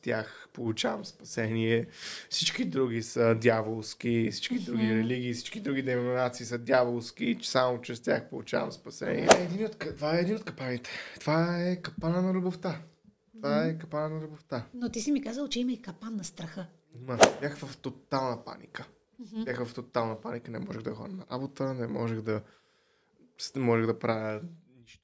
тях получавам спасение. Всички други са дяволски, всички други религии, всички други деноминации са дяволски, че само чрез тях получавам спасение. Това е един от капаните. Това е капана на любовта. Това е капана на любовта. Но ти си ми казал, че има и капан на страха. Бях в тотална паника. Бях в тотална паника, не можех да ходя на работа, не можех да правя нищо.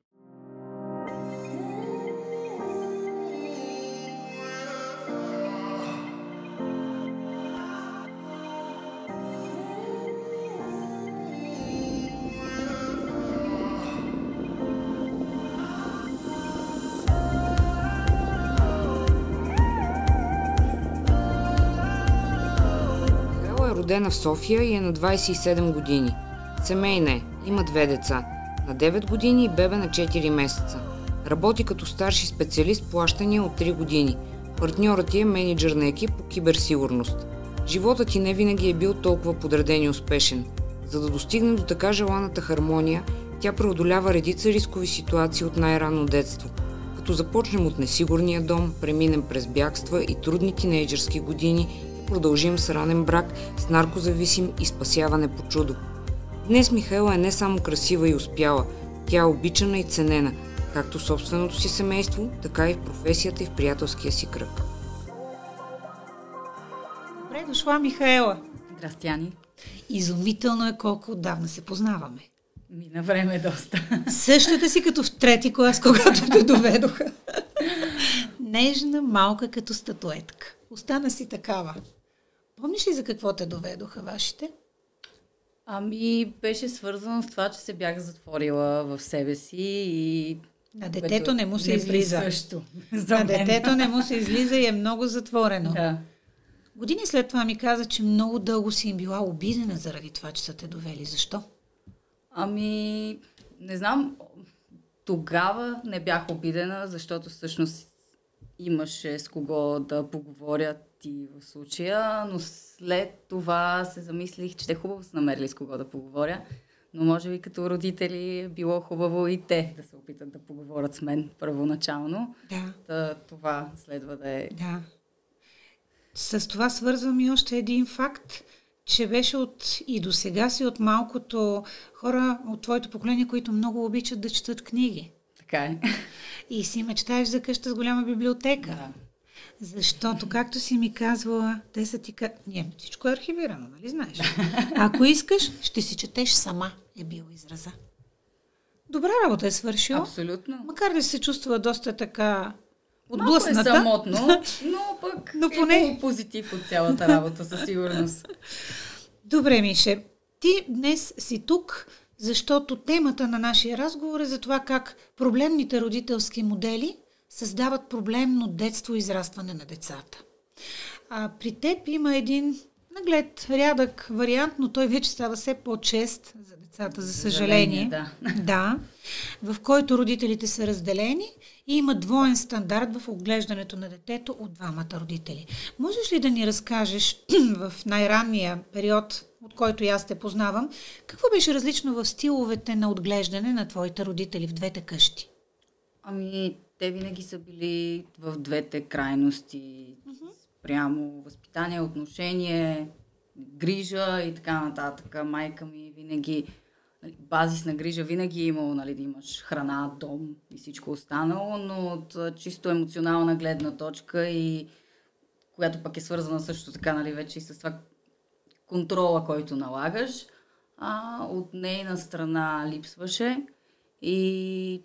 Родена в София и е на 27 години. Семейна е, има 2 деца. На 9 години и бебе на 4 месеца. Работи като старши специалист в плащания от 3 години. Партньорът ти е мениджър на екип по киберсигурност. Животът ти не винаги е бил толкова подреден и успешен. За да достигне до така желаната хармония, тя преодолява редица рискови ситуации от най-ранно детство. Като започнем от несигурния дом, преминем през бягства и трудни тинейджърски години, продължим с ранен брак, с наркозависим и спасяване по чудо. Днес Михаела е не само красива и успяла, тя е обичана и ценена, както в собственото си семейство, така и в професията и в приятелския си кръг. Добре дошла, Михаела. Здрасти, Ани. Изумително е колко отдавна се познаваме. Мина време доста. Същата си като в 3-ти клас, когато те доведоха. Нежна, малка като статуетка. Остана си такава. Помниш ли за какво те доведоха вашите? Беше свързано с това, че се бях затворила в себе си и... На детето не му се излиза. На детето не му се излиза и е много затворено. Да. Години след това ми каза, че много дълго си им била обидена заради това, че са те довели. Защо? Не знам. Тогава не бях обидена, защото всъщност имаше с кого да поговорят и в случая, но след това се замислих, че те хубаво са намерили с кого да поговоря, но може би като родители е било хубаво и те да се опитат да поговорят с мен първоначално. Да. Това следва да е... Да. С това свързвам и още един факт, че беше и до сега си от малкото хора от твоето поколение, които много обичат да четат книги. Така е. И си мечтаеш за къща с голяма библиотека. Да. Защото, както си ми казвала, те са ти... Не, всичко е архивирано, нали знаеш? Ако искаш, ще си четеш сама, е бил израза. Добра работа е свършила. Абсолютно. Макар да се чувства доста така отблъсната. Малко е самотно, но пък поне... е позитив от цялата работа, със сигурност. Добре, Мише, ти днес си тук, защото темата на нашия разговор е за това как проблемните родителски модели създават проблемно детство и израстване на децата. При теб има един наглед рядък вариант, но той вече става все по-чест за децата, за съжаление. Да, в който родителите са разделени и има двоен стандарт в отглеждането на детето от двамата родители. Можеш ли да ни разкажеш в най-ранния период, от който и аз те познавам, какво беше различно в стиловете на отглеждане на твоите родители в двете къщи? Те винаги са били в двете крайности. Прямо възпитание, отношение, грижа и така нататък. Майка ми винаги, базисна грижа винаги е имало, да имаш храна, дом и всичко останало, но от чисто емоционална гледна точка и която пък е свързана също така, вече и с това контрола, който налагаш, от нейна страна липсваше и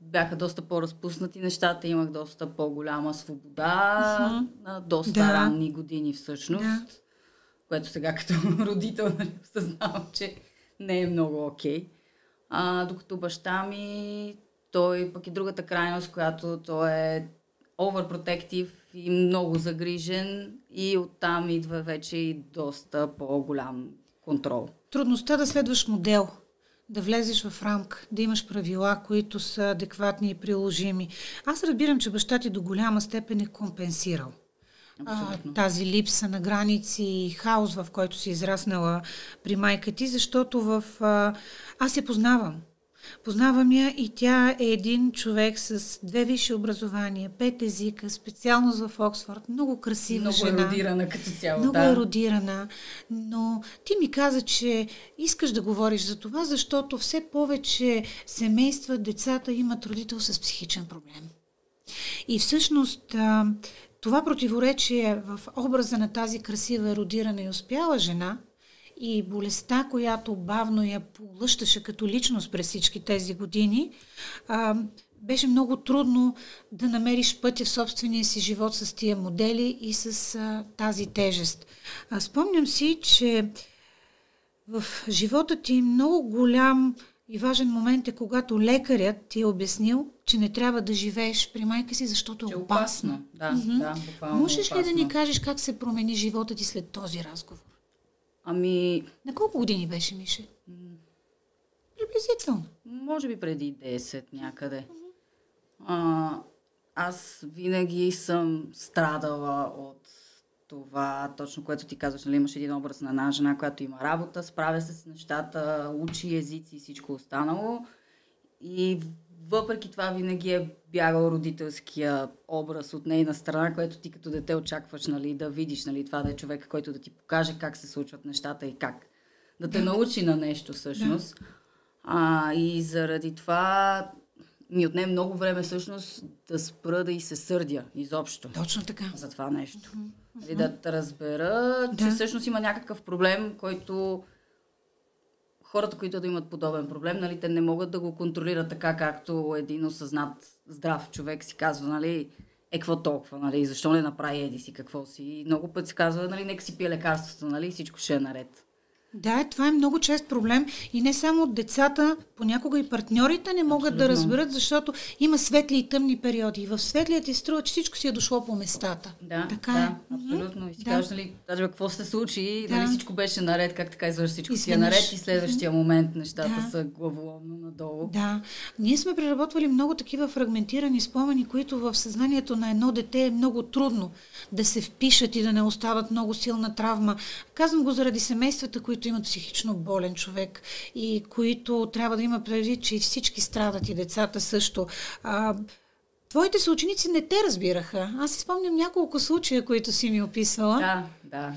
бяха доста по-разпуснати нещата, имах доста по-голяма свобода на доста ранни години всъщност, което сега като родител осъзнавам, че не е много окей. Докато баща ми, той пък е другата крайност, която той е overprotective и много загрижен и оттам идва вече и доста по-голям контрол. Трудността да следваш модел, да влезеш в рамка, да имаш правила, които са адекватни и приложими. Аз разбирам, че баща ти до голяма степен е компенсирал тази липса на граници и хаос, в който си израснала при майка ти, защото аз я познавам. Познавам я и тя е един човек с 2 висши образования, 5 езика, специалност в Оксфорд, много красива жена. Много ерудирана като цяло, много ерудирана, но ти ми каза, че искаш да говориш за това, защото все повече семейства, децата имат родител с психичен проблем. И всъщност това противоречие в образа на тази красива, ерудирана и успяла жена и болестта, която бавно я полъщаше като личност през всички тези години, беше много трудно да намериш пътя в собствения си живот с тия модели и с тази тежест. Спомням си, че в живота ти много голям и важен момент е, когато лекарят ти е обяснил, че не трябва да живееш при майка си, защото е опасно. Да, да, буквално Можеш ли да ни кажеш как се промени живота ти след този разговор? На колко години беше, Мише? Приблизително. Може би преди 10 някъде. Аз винаги съм страдала от това, точно което ти казваш, нали, имаш един образ на една жена, която има работа, справя се с нещата, учи езици и всичко останало. И въпреки това винаги е бягал родителския образ от нейна страна, което ти като дете очакваш, нали, да видиш, нали, това да е човек, който да ти покаже как се случват нещата и как да те научи на нещо всъщност. И заради това ми отне много време всъщност да спра да и се сърдя изобщо. Точно така. За това нещо. И да разбера, че всъщност има някакъв проблем, който хората, които да имат подобен проблем, нали, те не могат да го контролират така, както един осъзнат здрав човек си казва, нали, какво толкова, нали, защо не направи еди си, какво си. И много път си казва, нали, нека си пие лекарството, нали, всичко ще е наред. Да, това е много чест проблем и не само децата, понякога и партньорите не могат да разберат, защото има светли и тъмни периоди. И в светлият ти струва, че всичко си е дошло по местата. Да, така абсолютно. И си кажеш, нали, даже какво се случи, нали, всичко беше наред, как така извърши, всичко си е наред и следващия момент нещата са главоломно надолу. Да, ние сме преработвали много такива фрагментирани спомени, които в съзнанието на едно дете е много трудно да се впишат и да не остават много силна травма. Казвам го заради семействата, които имат психично болен човек и които трябва да има предвид, че и всички страдат и децата също. Твоите съученици не те разбираха. Аз си спомням няколко случая, които си ми описвала. Да.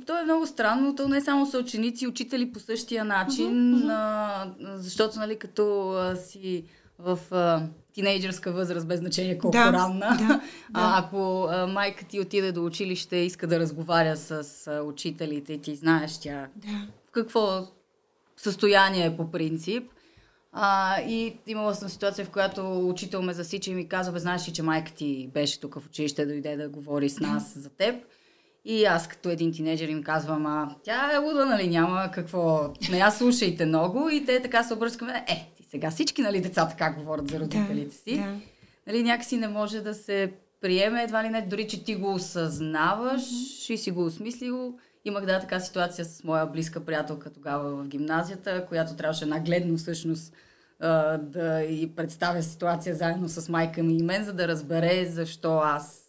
То е много странно. То не е само съученици, учители по същия начин, защото, нали, като си в тинейджърска възраст, без значение колко ранна. Ако майка ти отиде до училище и иска да разговаря с учителите, ти знаеш тя в какво състояние е по принцип. И имала съм ситуация, в която учител ме засича и ми казва, знаеш ли, че майка ти беше тук в училище, дойде да говори с нас за теб. И аз като един тинейджър им казвам, тя е луда, нали, няма какво, не я слушайте много. И те така се обръщат към мен, ти сега всички, нали, децата как говорят за родителите си. Нали, някакси не може да се приеме, едва ли не, дори че ти го осъзнаваш и си го осмислил. Имах така ситуация с моя близка приятелка тогава в гимназията, която трябваше нагледно всъщност да й представя ситуация заедно с майка ми и мен, за да разбере защо аз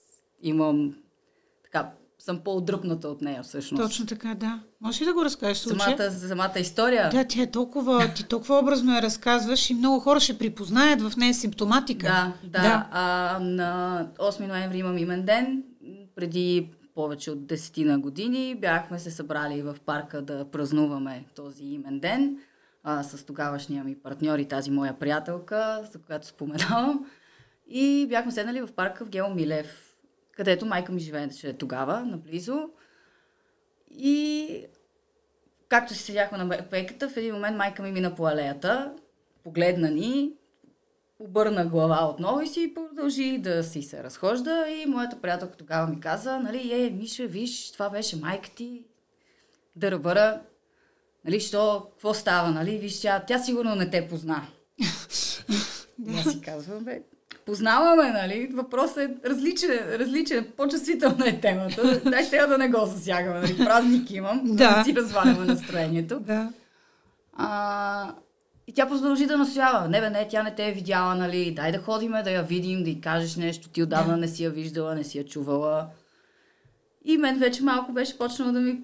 съм по-отдръпната от нея всъщност. Точно така, да. Можеш ли да го разкажеш случая? Самата история? Да, ти толкова образно я разказваш и много хора ще припознаят в нея симптоматика. Да. На 8 ноември имам имен ден. Преди повече от 10 години бяхме се събрали в парка да празнуваме този имен ден с тогавашния ми партньор и тази моя приятелка, за която споменавам. И бяхме седнали в парка в Гео Милев, където майка ми живееше тогава, наблизо. И както си седяхме на пейката, в един момент майка ми мина по алеята, погледна ни, обърна глава отново и си продължи да си се разхожда. И моята приятелка тогава ми каза, нали, Миша, виж, това беше майка ти, да разбера, нали, какво става, нали, виж, тя сигурно не те позна. Аз си казвам, познаваме, нали, въпросът е различен, по-чувствителна е темата. Дай сега да не го засягаме, нали, празник имам, да си разваляме настроението. И тя продължи да настоява. Не, тя не те е видяла, нали, дай да ходиме, да я видим, да й кажеш нещо, ти отдавна не си я виждала, не си я чувала. И мен вече малко беше почнало да ми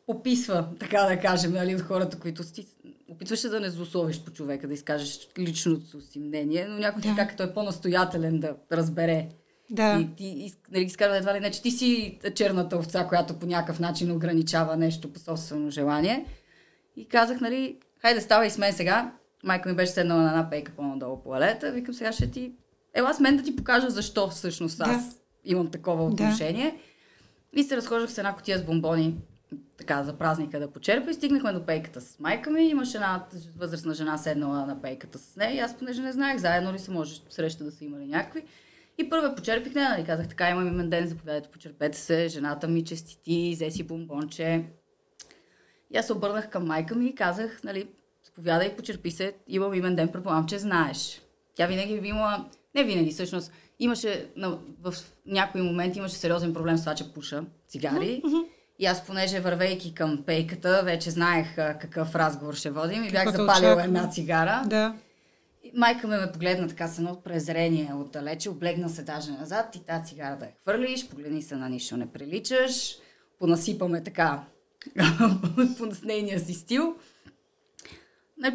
пописва, така да кажем, нали, от хората, които си опитваше да не злословиш по човека, да изкажеш личното си мнение, но някой така, като е по-настоятелен да разбере. Да. И ти нали, изказва едва ли не, че ти си черната овца, която по някакъв начин ограничава нещо по собствено желание. И казах, нали, хайде ставай с мен сега. Майка ми беше седнала на една пейка по-надолу по алета. Викам, сега ще ти... Ела с мен да ти покажа защо всъщност аз имам такова отношение. И се разхождах с една кутия с бомбони така за празника да почерпя и стигнахме до пейката с майка ми. Имаше една възрастна жена седнала на пейката с нея и аз понеже не знаех заедно ли се може среща да са имали някакви. И първо почерпих нея, нали, казах, така имам имен ден, заповядайте, почерпете се, жената ми честити, взе си бомбонче. И аз се обърнах към майка ми и казах, нали, заповядай, почерпи се, имам имен ден, предполагам, че знаеш. Тя винаги би имала, не винаги, всъщност, имаше, в някои моменти имаше сериозен проблем с това, че пуша цигари. И аз, понеже вървейки към пейката, вече знаех какъв разговор ще водим и бях запалила една цигара. Да. Майка ме погледна така с едно презрение отдалече, облегна се даже назад и тази цигара да я хвърлиш, погледни се на нищо не приличаш, понасипаме така с нейния си стил.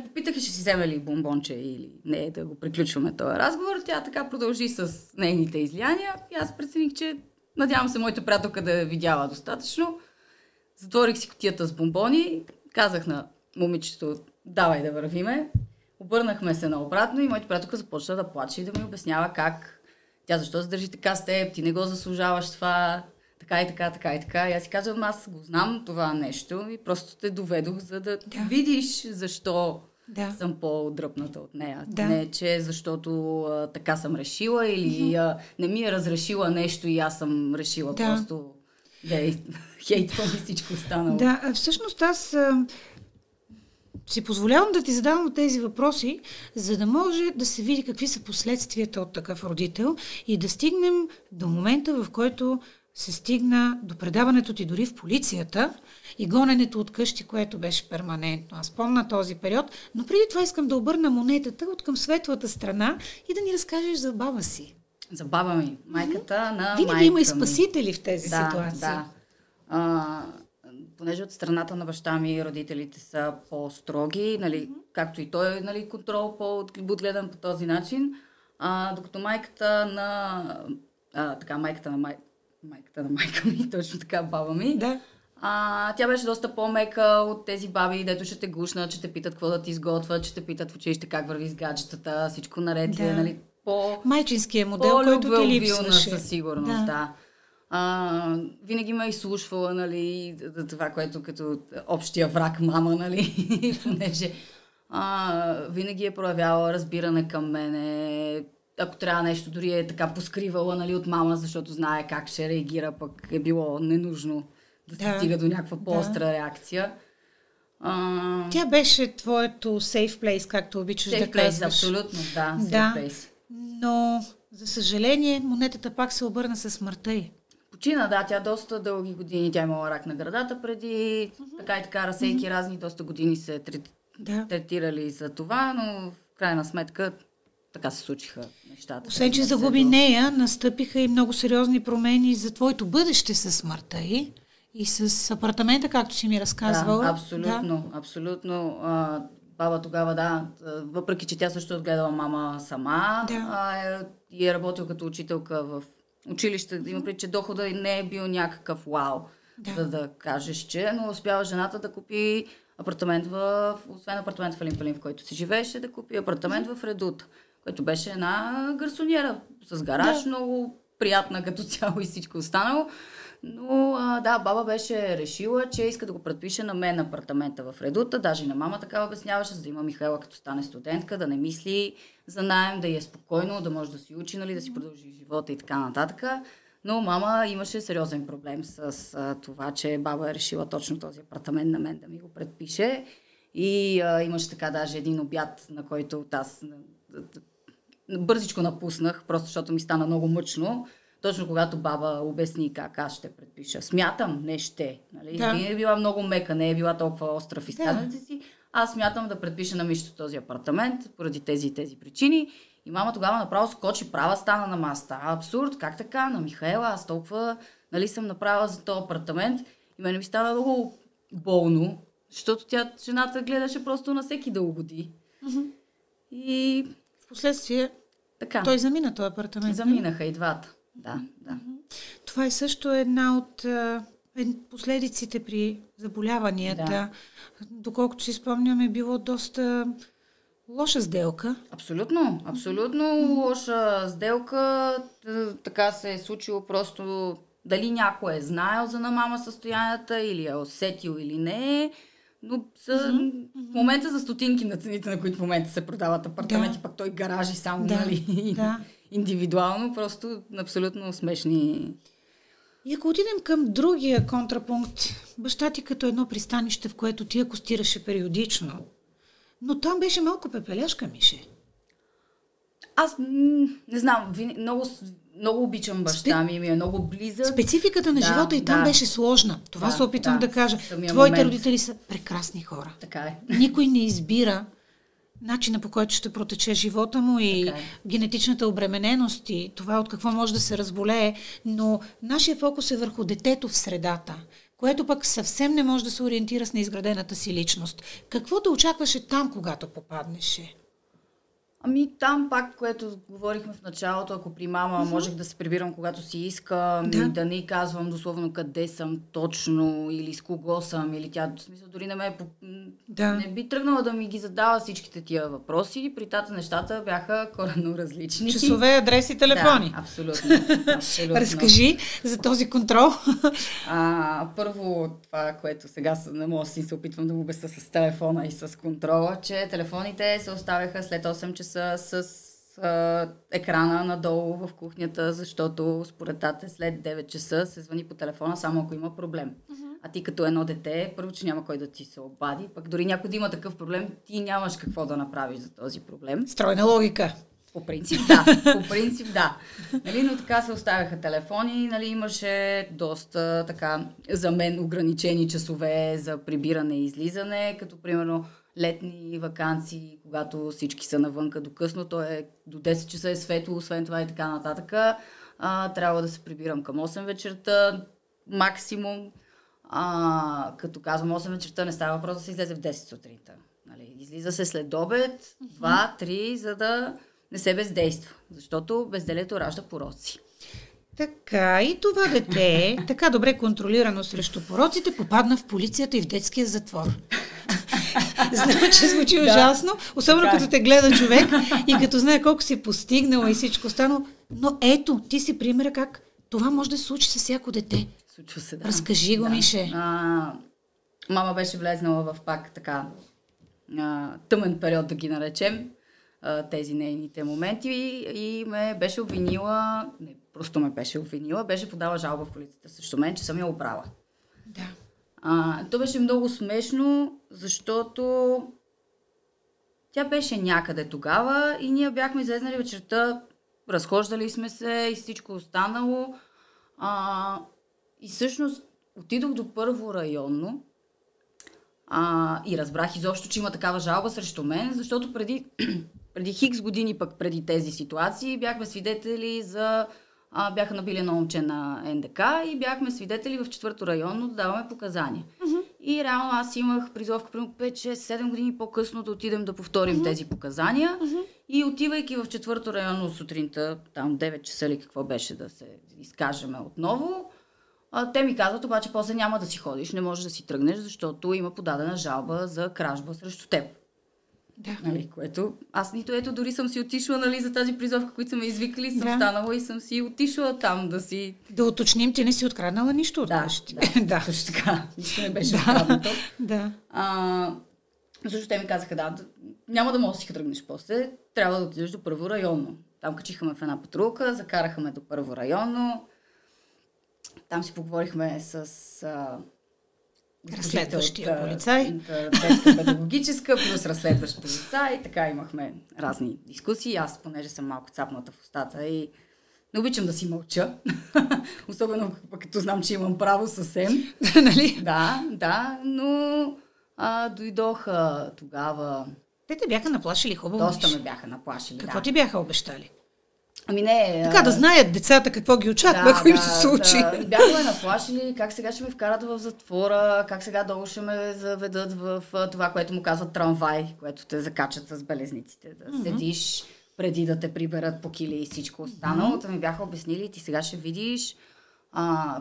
Попитах, ще си вземе ли бомбонче или не, да го приключваме този разговор. Тя така продължи с нейните излияния и аз прецених, че надявам се моята приятелка да е видяла достатъчно. Затворих си кутията с бомбони, казах на момичето, давай да вървиме. Обърнахме се наобратно и моята приятелка започна да плаче и да ми обяснява как тя защо се държи така с теб, ти не го заслужаваш това, така и така, така и така. И аз си казвам, аз го знам това нещо и просто те доведох, за да видиш защо съм по-дръпната от нея. Не, че защото така съм решила или не ми е разрешила нещо и аз съм решила просто да хейтвам и всичко останало. Да, всъщност аз си позволявам да ти задавам тези въпроси, за да може да се види какви са последствията от такъв родител и да стигнем до момента, в който се стигна до предаването ти дори в полицията и гоненето от къщи, което беше перманентно. Аз помня този период, но преди това искам да обърна монетата от към светлата страна и да ни разкажеш за баба си. За баба ми, майката на винаги майка има и спасители в тези ситуации. Да. Понеже от страната на баща ми родителите са по-строги, нали, както и той, нали, контрол по-отгледан по този начин, докато майката на майка ми, точно така баба ми, тя беше доста по-мека от тези баби, дето ще те гушнат, че те питат какво да ти изготвят, че те питат в училище как върви с гаджетата, всичко наред ли, нали, майчинския модел, който ти липсваше. Със сигурност, да. Винаги ме изслушвала, нали, това, което като общия враг мама, нали, понеже винаги е проявяла разбиране към мене. Ако трябва нещо, дори е така поскривала, нали, от мама, защото знае как ще реагира, пък е било ненужно да се стига до някаква по-остра реакция. Тя беше твоето safe place, както обичаш да казваш. Абсолютно, да, safe place. Но, за съжаление, монетата пак се обърна със смъртта й. Почина, да, тя доста дълги години, тя имала рак на гърдата преди, така и така, разсейки разни, доста години се третирали за това, но в крайна сметка така се случиха нещата. Освен, че загуби нея, настъпиха и много сериозни промени за твоето бъдеще със смъртта й и с апартамента, както си ми разказвала. Да, абсолютно, абсолютно. Баба тогава, въпреки че тя също отгледала мама сама, и е работила като учителка в училище, има преди, че дохода не е бил някакъв вау, за да кажеш, че, но успява жената да купи апартамент освен апартамент в Елин, в който си живееше, да купи апартамент в Редута, който беше една гарсониера с гараж, много приятна като цяло и всичко останало. Но баба беше решила, че иска да го предпише на мен апартамента в Редута, даже и на мама така обясняваше, за да има Михаела като стане студентка, да не мисли за наем, да е спокойно, да може да си учи, нали, да си продължи живота и така нататък. Но мама имаше сериозен проблем с това, че баба е решила точно този апартамент на мен да ми го предпише. И имаше така даже един обяд, на който аз бързичко напуснах, просто защото ми стана много мъчно. Точно когато баба обясни как аз ще предпиша. Смятам, не ще. Нали? Не е била много мека, не е била толкова остра в изказването си. Аз смятам да предпиша на Мишто този апартамент, поради тези причини. И мама тогава направо скочи, права стана на масата. Абсурд, как така? На Михаела, аз толкова, нали, съм направила за този апартамент. И мене ми стана много болно, защото жената гледаше просто на всеки да угоди. И Впоследствие така. той замина този апартамент. Заминаха и двата. Да. Това е също една от последиците при заболяванията. Да. Доколкото си спомням, е било доста лоша сделка. Абсолютно лоша сделка. Така се е случило просто дали някой е знаел за на мама състоянията или е усетил или не. Но в момента за стотинки на цените, на които в момента се продават апартаменти, пък той гаражи само, нали? Индивидуално, просто абсолютно смешни. И ако отидем към другия контрапункт, баща ти като едно пристанище, в което ти акостираше периодично, но там беше малко пепеляшка, Мише. Аз не знам, много обичам баща ми е много близък. Спецификата на живота и там беше сложна. Това се опитвам да кажа. Твоите родители са прекрасни хора. Така е. Никой не избира начина, по който ще протече живота му и генетичната обремененост и това от какво може да се разболее, но нашия фокус е върху детето в средата, което пък съвсем не може да се ориентира с неизградената си личност. Какво да очакваше там, когато попаднеше? Ами там пак, което говорихме в началото, ако при мама можех да се прибирам когато си искам, и да не казвам дословно къде съм точно или с кого съм, или тя, в смисъл, дори не би тръгнала да ми ги задава всичките тия въпроси. При тата нещата бяха коренно различни. Часове, адреси, телефони. Да, абсолютно. Разкажи за този контрол. Първо това, което сега на моя син се опитвам да му обясня с телефона и с контрола, че телефоните се оставяха след 8 часа с екрана надолу в кухнята, защото според тате след 9 часа се звъни по телефона, само ако има проблем. А ти като едно дете, първо, че няма кой да ти се обади, пък дори някой да има такъв проблем, ти нямаш какво да направиш за този проблем. Стройна логика. По принцип, да. Нали, но така се оставяха телефони, нали, имаше доста така за мен ограничени часове за прибиране и излизане, като примерно летни ваканции, когато всички са навънка до късно, то е до 10 часа е светло, освен това и така нататък. Трябва да се прибирам към 8 вечерта, максимум. Като казвам 8 вечерта, не става въпрос да се излезе в 10 сутринта. Нали, излиза се след обед, 2-3, за да не се бездейства, защото безделието ражда пороци. Така, и това дете, така добре контролирано срещу пороците, попадна в полицията и в детския затвор. Знам, че звучи ужасно, особено като те гледа човек и като знае колко си постигнала и всичко останало. Но ето, ти си примера как това може да се случи с всяко дете. Случва се, да. Разкажи го, Мише. Мама беше влезнала в пак така тъмен период, да ги наречем, тези нейните моменти и ме беше обвинила, не просто ме беше обвинила, беше подала жалба в полицията срещу мен, че съм я обрала. Да. То беше много смешно, защото тя беше някъде тогава и ние бяхме излезнали вечерта, разхождали сме се и всичко останало. И всъщност отидох до първо районно и разбрах изобщо, че има такава жалба срещу мен, защото преди хикс години пък преди тези ситуации бяхме свидетели бяха набили едно момче на НДК и бяхме свидетели в 4-то районно да даваме показания. И реално аз имах призовка примерно 5-6-7 години по-късно да отидем да повторим тези показания и отивайки в 4-то районно сутринта, там 9 часа или какво беше да се изкажем отново, те ми казват обаче после няма да си ходиш, не можеш да си тръгнеш, защото има подадена жалба за кражба срещу теб. Да. Нали, което аз дори съм си отишла, нали, за тази призовка, които са ме извикали, съм станала и съм си отишла там да си... Да уточним, ти не си откраднала нищо от къщи. Да, точно така. Нищо не беше откраднато. Да. Защото те ми казаха, няма да можеш да си тръгнеш после, трябва да отидеш до първо районно. Там качихаме в една патрулка, закараха ме до първо районно. Там си поговорихме с... разследващия полицай. Детска педагогическа, плюс разследващ полицай. Така имахме разни дискусии. Аз, понеже съм малко цапната в устата и не обичам да си мълча. Особено като знам, че имам право съвсем. Нали? Да, но дойдоха тогава... Те те бяха наплашили хубаво. Доста ме бяха наплашили, Какво ти бяха обещали? Ами не. Така да знаят децата какво ги очаква, ако им се случи. Бяха ме наплашили как сега ще ме вкарат в затвора, как сега долу ще ме заведат в това, което му казват трамвай, което те закачат с белезниците. Да седиш преди да те приберат по кили и всичко останало. Та ми бяха обяснили, ти сега ще видиш,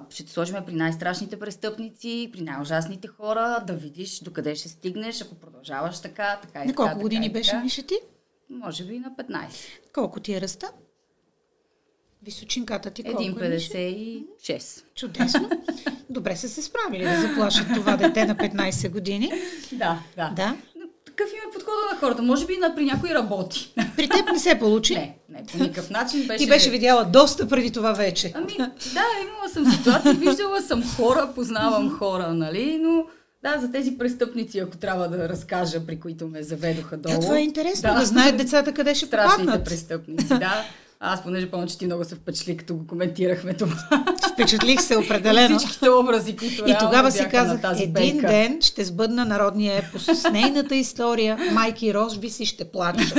ще те сложим при най-страшните престъпници, при най-ужасните хора, да видиш докъде ще стигнеш, ако продължаваш така и така. На колко години беше, Миша, ти? Може би на 15. Колко ти е ръста? Височинката ти колко 1,56. Чудесно. Добре са се справили да заплашат това дете на 15 години. Да. Такъв им е подхода на хората. Може би при някой работи. При теб не се получи? Не, по никакъв начин. Ти беше видяла доста преди това вече. Ами, да, имала съм ситуация, виждала съм хора, познавам хора, нали, но да, за тези престъпници, ако трябва да разкажа, при които ме заведоха долу. Това е интересно, да знаят децата къде ще попаднат. Страшните престъпници, да. Аз понеже помня, че ти много се впечатли, като го коментирахме това. Впечатлих се определено. Всичките образи, които и тогава си казах, един ден ще сбъдна народния епос с нейната история, майки и рожби си ще плачат.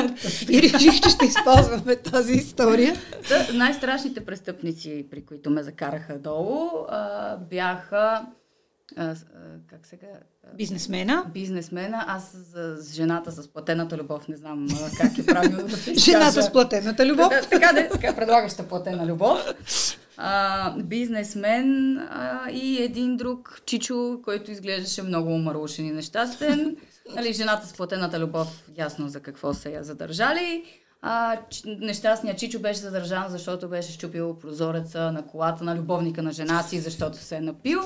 И реших, че ще използваме тази история. Най-страшните престъпници, при които ме закараха долу, бяха как сега? Бизнесмена. Аз с жената с платената любов, не знам как е правилно да се изкажа. Жената с платената любов? Така предлагаща платена любов. Бизнесмен и един друг чичо, който изглеждаше много умърлушен и нещастен. Нали, жената с платената любов, ясно за какво са я задържали. Нещастният чичо беше задържан, защото беше щупил прозореца на колата на любовника на жена си, защото се е напил.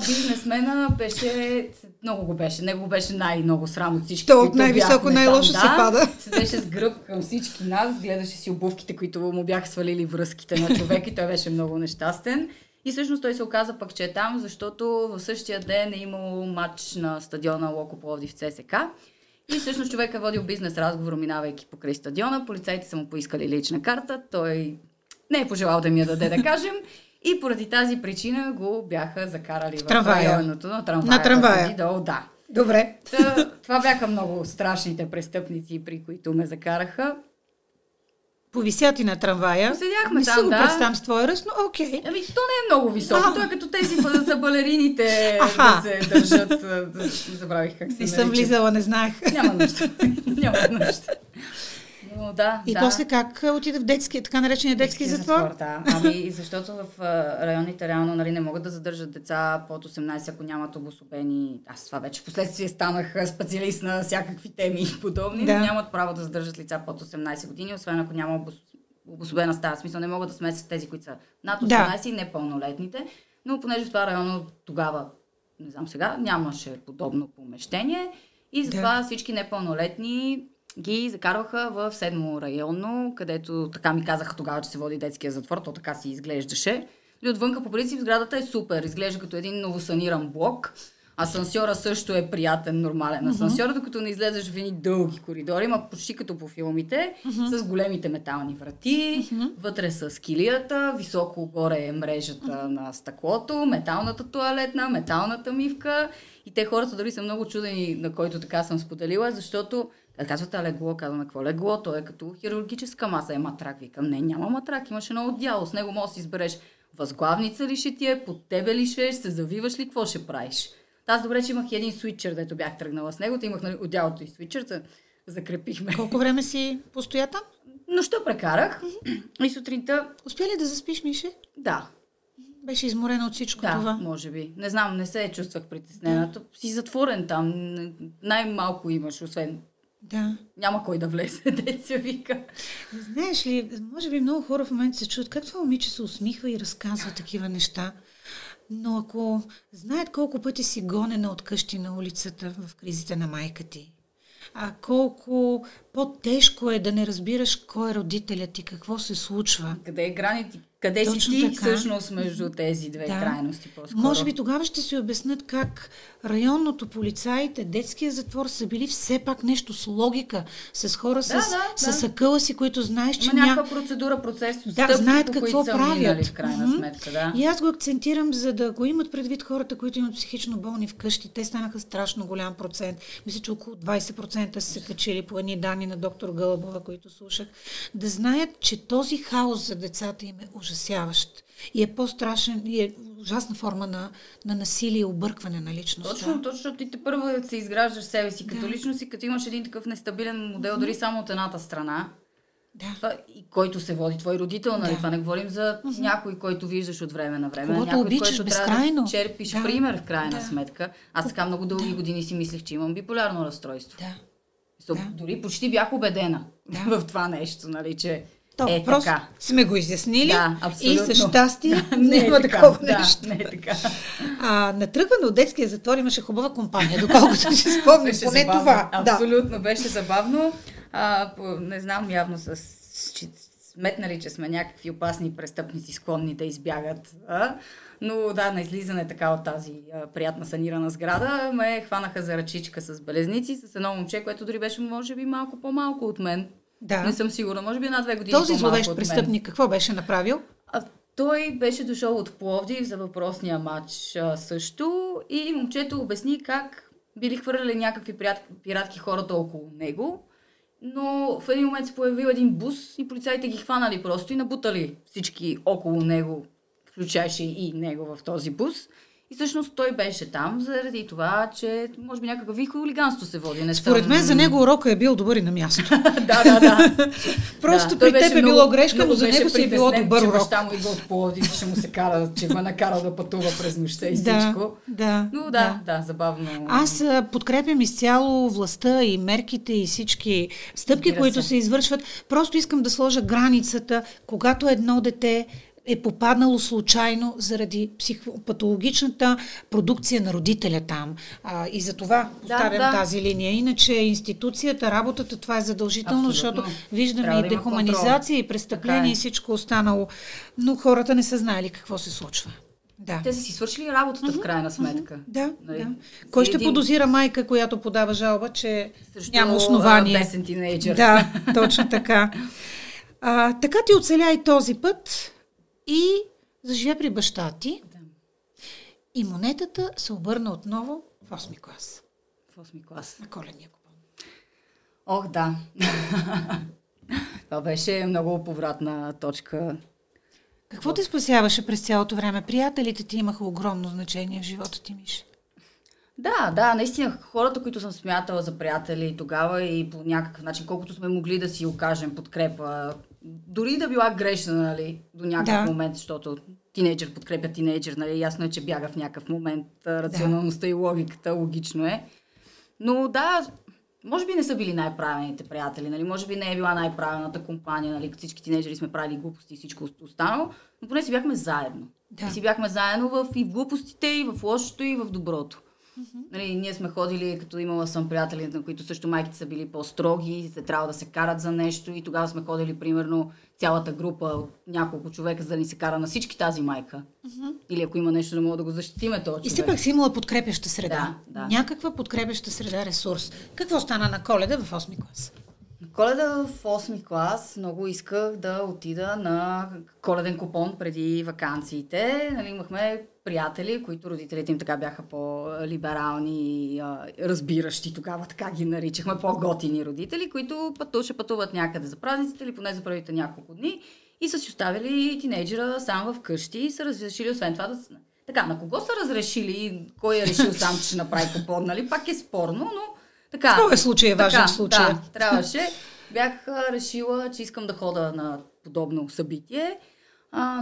Бизнесмена беше, него беше най-много срам от всички. То от най-високо, най-лошо се пада. Седеше с гръб към всички нас, гледаше си обувките, които му бяха свалили връзките на човек и той беше много нещастен. И всъщност той се оказа пък, че е там, защото в същия ден е имало матч на стадиона Локо Пловдив в ЦСК. И всъщност човек е водил бизнес разговор, минавайки покрай стадиона. Полицайите са му поискали лична карта. Той не е пожелал да ми я даде, да кажем. И поради тази причина го бяха закарали в районното на трамвая. Да. Добре. Това бяха много страшните престъпници, при които ме закараха. Повися ти на трамвая. Поседяхме не там, да. Не си го представям с твоя ръст, но окей. Ами, то не е много високо. То е като тези за балерините да се държат. Забравих как се нарича. Не съм влизала, не знаех. Няма нужда. Но да. И после как отида в детски, така наречения детски затвор? Да. Ами, защото в районите реално не могат да задържат деца под 18, ако нямат обособени. Аз това вече впоследствие станах специалист на всякакви теми и подобни, но нямат право да задържат лица под 18 години, освен ако няма обособена стая. В смисъл, не могат да смесят тези, които са над 18 и непълнолетните. Но понеже в това районо тогава, не знам сега, нямаше подобно помещение и затова всички непълнолетни ги закарваха в 7-мо районно, където така ми казаха тогава, че се води детския затвор, то така си изглеждаше. И отвънка по принцип сградата е супер, изглежда като един новосаниран блок. Асансьора също е приятен, нормален асансьор, докато не излезеш в едни дълги коридори, ма почти като по филмите, с големите метални врати, вътре с килията, високо горе е мрежата на стъклото, металната тоалетна, металната мивка. И те хората дори са много чудени, на който така съм споделила, защото казват, легло, казвам, какво легло, то е като хирургическа маса, матрак. Викам, не, няма матрак, имаш едно отдяло, с него можеш да си избереш възглавница ли ще ти е, под тебе ли ще се завиваш ли, какво ще правиш. Аз добре, че имах един свитчер, дето бях тръгнала с него, имах отдялото и свитчер, закрепихме. Колко време си постоя там? Нощта прекарах и сутринта... Успя ли да заспиш, Мише? Да. Беше изморена от всичко това? Да, може би. Не знам, не се чувствах притеснена. Си затворен там. Най-малко имаш, освен... Да. Няма кой да влезе, деца вика. Знаеш ли, може би много хора в момента се чудят как това момиче се усмихва и разказва такива неща. Но ако знаят колко пъти си гонена от къщи на улицата в кризите на майка ти, колко по-тежко е да не разбираш кой е родителят ти, какво се случва. Къде е границата? Къде точно си ти всъщност между тези две крайности по-скоро? Може би тогава ще си обяснят как районното, полицаите, детския затвор са били все пак нещо с логика, с хора с акъла си, които знаеш, че някаква процедура, процес, стъпки, знаят какво правят. Минали, в крайна сметка, да. И аз го акцентирам, за да го имат предвид хората, които имат психично болни вкъщи. Те станаха страшно голям процент. Мисля, че около 20% са се качили по едни данни и на доктор Гълъбова, които слушах, да знаят, че този хаос за децата им е ужасяващ и е по-страшен, и е ужасна форма на насилие и объркване на личността. Точно, ти те първо се изграждаш себе си като личност и като имаш един такъв нестабилен модел, дори само от едната страна. Да. Това, и който се води твой родител, нали? Това не говорим за някой, който виждаш от време на време. Когото някой, обичаш който безкрайно. трябва да черпиш пример в крайна сметка. Аз така много дълги години си мислех, че имам биполярно разстройство. Дори почти бях убедена в това нещо, нали, че просто така. Сме го изяснили и за щастие не има такова нещо. Не е така. Натръгване от детския затвор имаше хубава компания, доколкото си спомням, поне забавно. това. Абсолютно, беше забавно. Не знам, явно сметнали, че сме някакви опасни престъпници, склонни да избягат. Но да, на излизане така от тази приятна санирана сграда ме хванаха за ръчичка с белезници, с едно момче, което дори беше, може би, малко по-малко от мен. Да. Не съм сигурна, може би 1-2 години този по-малко зловещ престъпник какво беше направил? Той беше дошъл от Пловдив за въпросния матч също и момчето обясни как били хвърляли някакви пиратки хората около него, но в един момент се появил един бус и полицаите ги хванали просто и набутали всички около него, включваше и него в този бус. И всъщност той беше там заради това, че може би някакъв вид хулиганство се води. Според мен за него урока е бил добър и на място. Да. Просто при теб е било грешка, но за него си е било добър урок. Че баща му идва от Пловдив, ще му се кара, че ме накарал да пътува през нощта и всичко. Но да, забавно. Аз подкрепям изцяло властта и мерките и всички стъпки, които се извършват. Просто искам да сложа границата, когато едно дете е попаднало случайно заради психопатологичната продукция на родителя там. И за това поставям тази линия. Иначе институцията, работата, това е задължително, защото виждаме и дехуманизация, и престъпление, и всичко останало. Но хората не са знаели какво се случва. Да. Те са си свършили работата в крайна сметка. Да. Кой ще подозира майка, която подава жалба, че няма основание? Бесен тинейджър. Да, точно така. Така ти оцеля и този път и заживя при баща ти. Да. И монетата се обърна отново в 8-ми клас. В 8-ми клас. На коледния купон. Ох, да. Това беше много повратна точка. Какво те спасяваше през цялото време? Приятелите ти имаха огромно значение в живота ти, Миша. Да, наистина хората, които съм смятала за приятели тогава и по някакъв начин, колкото сме могли да си окажем подкрепа, дори да била грешна, нали, до някакъв момент, защото тинейджър подкрепя тинейджър, нали, ясно е, че бяга в някакъв момент рационалността и логиката, логично е. Но да, може би не са били най-правилните приятели, нали, може би не е била най-правилната компания, нали, всички тинейджери сме правили глупости и всичко останало, но поне си бяхме заедно. Да. И си бяхме заедно и в глупостите, и в лошото, и в доброто. Нали, ние сме ходили, като имала съм приятели, на които също майките са били по-строги, се трябва да се карат за нещо и тогава сме ходили примерно цялата група от няколко човека, за да ни се кара на всички тази майка. Или ако има нещо, да мога да го защитиме този човек. И все пак си имала подкрепяща среда. Да. Някаква подкрепяща среда, ресурс. Какво стана на Коледа в 8-ми клас? На Коледа в 8-ми клас много исках да отида на коледен купон преди ваканциите. Нали, имахме приятели, които родителите им така бяха по-либерални и разбиращи тогава, така ги наричахме, по-готини родители, които пътуват някъде за празниците или поне за първите няколко дни и са си оставили тинейджера сам вкъщи и са разрешили освен това да... Така, на кого са разрешили, кой е решил сам, че ще направи купон, нали? Пак е спорно, но така. Това е случай, е важен случай. Да, трябваше. Бях решила, че искам да хода на подобно събитие,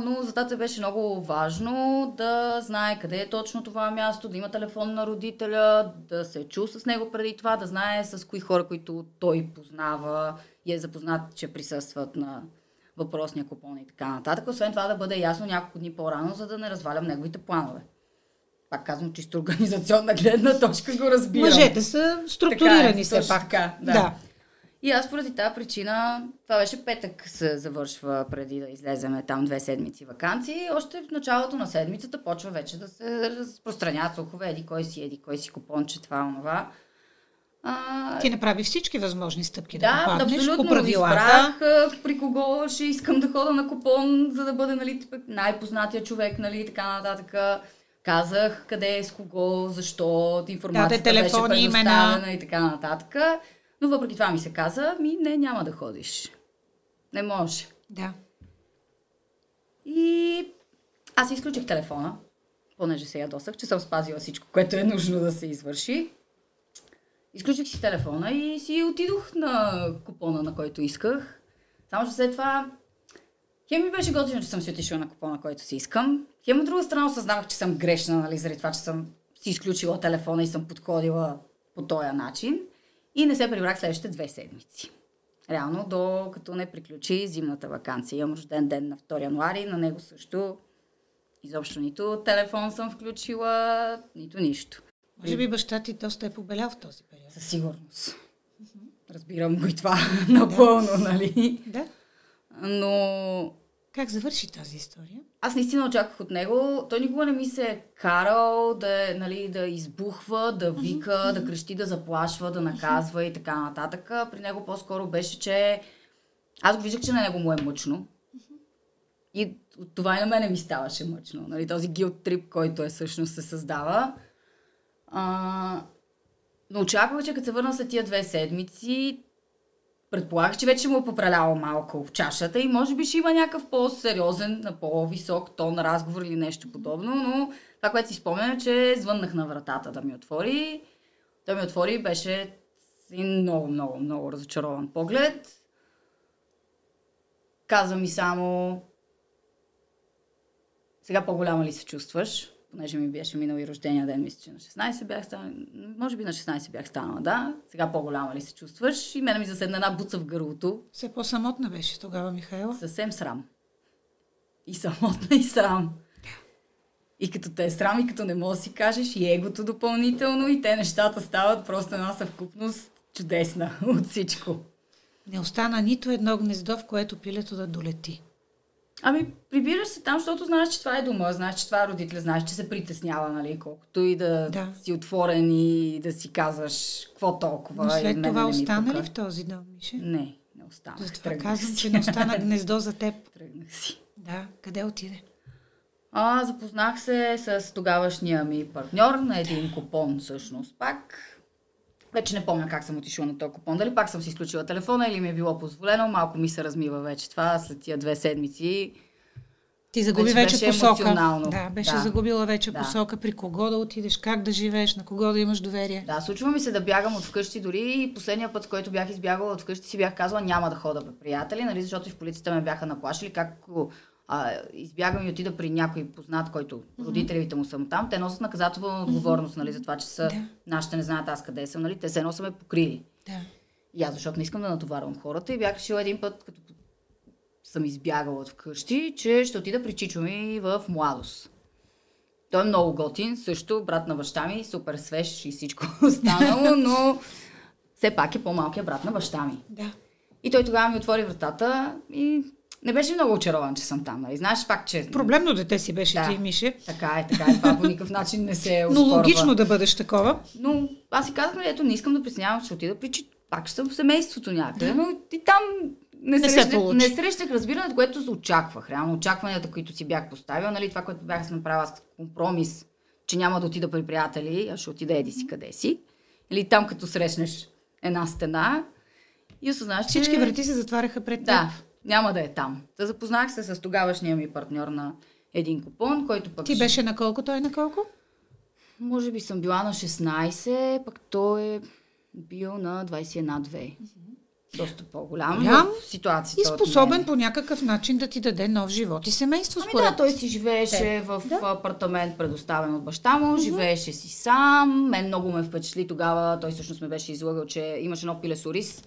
но за тата беше много важно да знае къде е точно това място, да има телефон на родителя, да се чу с него преди това, да знае с кои хора, които той познава и е запознат, че присъстват на въпросния купон и така нататък. Освен това да бъде ясно няколко дни по-рано, за да не развалям неговите планове. Пак казвам, чисто организационна гледна точка го разбирам. Мъжете са структурирани все пак. Така, да. И аз поради тази причина, това беше петък се завършва преди да излеземе там 2 седмици ваканции. Още в началото на седмицата почва вече да се разпространяват слухове, еди кой си купонче, това, онова. Ти направи всички възможни стъпки да попаднеш абсолютно, по правилата. Избрах при кого ще искам да хода на купон, за да бъде, нали, най-познатия човек, нали, така нататък. Казах къде е, с кого, защо, информацията беше предоставена и така нататък. Но въпреки това ми се каза, не, няма да ходиш. Не може. Да. И аз изключих телефона, понеже се ядосах, че съм спазила всичко, което е нужно да се извърши. Изключих си телефона и си отидох на купона, на който исках. Само че след това хем ми беше готино, че съм си отишла на купона, който си искам. Хем от друга страна осъзнавах, че съм грешна, нали, заради това, че съм си изключила телефона и съм подходила по този начин. И не се прибрах следващите 2 седмици. Реално, докато не приключи зимната ваканция. Имам рожден ден на 2 януари, на него също изобщо нито телефон съм включила, нито нищо. Може би баща ти доста е побелял в този период. Със сигурност. Разбирам го и това напълно, нали? Да. Но Как завърши тази история? аз наистина очаквах от него. Той никога не ми се е карал да избухва, да вика, да крещи, да заплашва, да наказва и така нататък. При него по-скоро беше, че аз го виждах, че на него му е мъчно. И от това и на мене ми ставаше мъчно. Нали? Този guilt trip, който всъщност се създава. Но очаквах, че като се върна след тия 2 седмици, предполагах, че вече му е попреляло малко в чашата и може би ще има някакъв по-сериозен, на по-висок тон разговор или нещо подобно, но това, което си спомням е, че звъннах на вратата да ми отвори. Той ми отвори и беше много, много, много разочарован поглед. Каза ми само: сега по-голяма ли се чувстваш? Понеже ми беше минал и рождения ден, мисля, че на 16 бях станала. Може би на 16 бях станала, да. Сега по-голяма ли се чувстваш? И мене ми заседна една буца в гърлото. Все по-самотна беше тогава, Михайла. Съвсем срам. И самотна, и срам. И като те е срам, и като не можеш да си кажеш, и егото допълнително, и те нещата стават просто една съвкупност чудесна от всичко. Не остана нито едно гнездо, в което пилето да долети. Ами, прибираш се там, защото знаеш, че това е дома, знаеш, че това е родител, знаеш, че се притеснява, нали, колкото и да си отворен и да си казваш какво толкова. Но след това остана ли в този дом, Мише? Не остана. Затова казвам, че не остана гнездо за теб. Тръгнах си. Да, къде отиде? Запознах се с тогавашния ми партньор на един купон, всъщност пак. Вече не помня как съм отишла на този купон. Дали пак съм си изключила телефона или ми е било позволено. Малко ми се размива вече това. След тия 2 седмици ти загуби вече посока. Емоционално. Да, беше загубила вече посока. При кого да отидеш, как да живееш, на кого да имаш доверие. Да, случва ми се да бягам от вкъщи. Дори последния път, който бях избягала от вкъщи, си бях казала: няма да хода при приятели, нали, защото и в полицията ме бяха наплашили. Как избягам и отида при някой познат, който родителите му са там, те носят наказателна отговорност, нали, за това, че са нашите не знаят аз къде съм, нали, те се са ме покрили. Да. И аз, защото не искам да натоварвам хората, и бях решила един път, като съм избягала от вкъщи, че ще отида при чичо ми в Младост. Той е много готин, също брат на баща ми, супер свеж и всичко останало, но все пак е по-малкият брат на баща ми. Да. И той тогава ми отвори вратата и не беше много очарован, че съм там, нали? Знаеш пак, че... Проблемно дете си беше ти, Мише. Така е. Това по никакъв начин не се оспорва. Но логично да бъдеш такова. Но аз си казах, ето, не искам да притеснявам, ще отида пак ще съм в семейството някъде, но и там не срещах разбирането, което се очаквах. Реално очакванията, които си бях поставила, нали, това, което бях се направила с компромис, че няма да отида при приятели, а ще отида еди си къде си. Или там, като срещнеш една стена и осъзнаш, че... Всички врати се затваряха пред теб. Да, няма да е там. Да запознах се с тогавашния ми партньор на един купон, който пък... Ти беше на колко, той на колко? Може би съм била на 16, пък той е бил на 21-2. Доста по-голям в ситуацията. И способен по някакъв начин да ти даде нов живот и семейство, според. Да, той си живееше в апартамент, предоставен от баща му, живееше си сам. Мен много ме впечатли тогава, той всъщност ме беше излагал, че имаше едно пиле с ориз.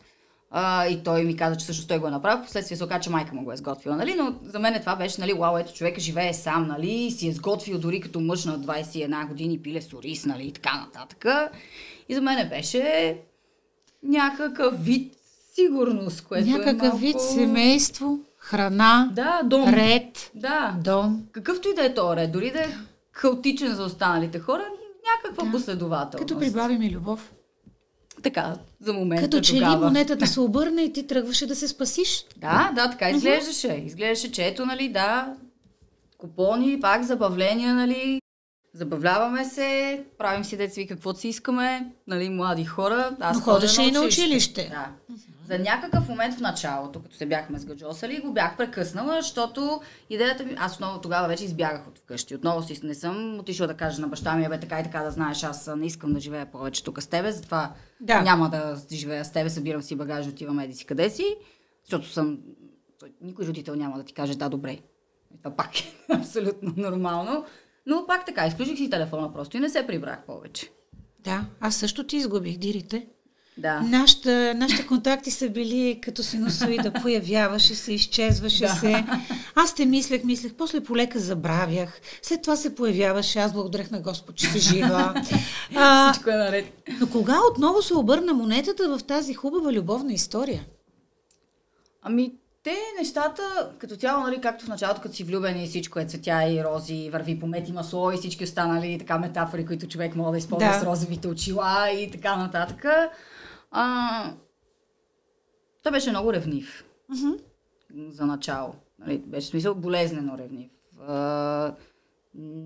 И той ми каза, че всъщност той го е направил. Впоследствие се оказа, че майка му го е сготвила. Нали? Но за мен това беше, нали, вау, ето човека живее сам, нали? Си е сготвил дори като мъж на 21 години пиле с ориз, нали? И така нататък. И за мен беше някакъв вид сигурност, което някакъв малко... вид семейство, храна, дом. ред, дом. Какъвто и да е този ред, дори да е хаотичен за останалите хора, някаква последователност. Като прибавим и любов. Така, за момента като че тогава. ли монетата се обърна и ти тръгваше да се спасиш? Да, така изглеждаше. Изглеждаше, че ето, нали, купони, пак забавления, нали, Забавляваме се, правим си деца каквото си искаме, нали, млади хора. Но ходеше и на училище. Да. За някакъв момент в началото, като се бяхме сгъджосали, го бях прекъснала, защото идеята ми... Аз отново тогава вече избягах от вкъщи. Отново си не съм отишла да кажа на баща ми, така и така да знаеш, аз не искам да живея повече тук с тебе, затова няма да живея с тебе, събирам си багаж, отивам еди си къде си, защото съм... Никой родител няма да ти каже да, добре. Това пак е абсолютно нормално. Но пак така, изключих си телефона просто и не се прибрах повече. Да, аз също ти изгубих дирите. Да. Нашите контакти са били като синусоида, появяваше се, изчезваше се. Аз те мислех, после полека забравях. След това се появяваше, аз благодарех на Господ, че си жива. Всичко е наред. Но кога отново се обърна монетата в тази хубава любовна история? Те нещата, като цяло, нали, както в началото, като си влюбен и всичко е цветя и рози, върви по мед и масло и всички останали така метафори, които човек може да използва с розовите очила и така нататък. Той беше много ревнив. За начало. Нали, беше смисъл болезнено ревнив.